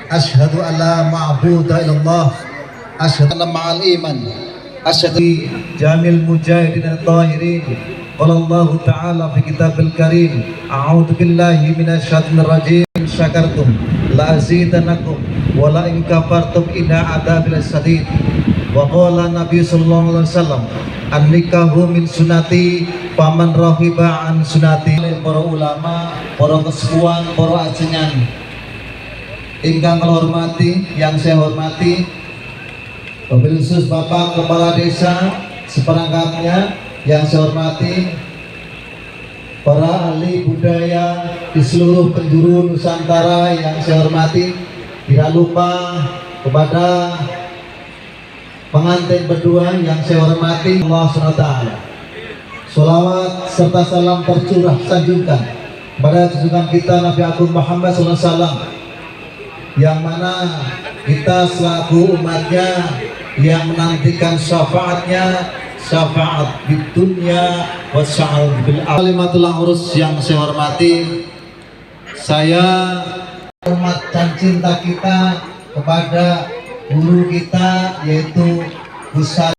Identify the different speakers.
Speaker 1: Asyhadu an la ma'budu illallah. Asyhadu anna ma'al iman. Asyhadu jamil mujahidin at-tahirin. Qala Allah Ta'ala fi kitabil karim, a'udzu billahi minasyaitonir rajim. Syakartum la azidanakum wa la in kafartum inna adzabil sadid. Wa qala Nabi sallallahu alaihi wasallam, an-nikahu min sunnati paman rahiba an sunnati. Para ulama, para kesepuhan, para ajengan ingkang kula hormati, yang saya hormati, wabil khusus Bapak Kepala Desa seperangkatnya yang saya hormati, para ahli budaya di seluruh penjuru Nusantara yang saya hormati, tidak lupa kepada pengantin berdua yang saya hormati, Allah SWT. Sholawat serta salam tercurah sanjungkan pada junjungan kita Nabi Agung Muhammad SAW, yang mana kita selaku umatnya yang menantikan syafaatnya, syafaat di dunia wa syafaat bil akhirah. Kalimatul urus yang saya hormati, saya hormat dan cinta kita kepada guru kita, yaitu Ustaz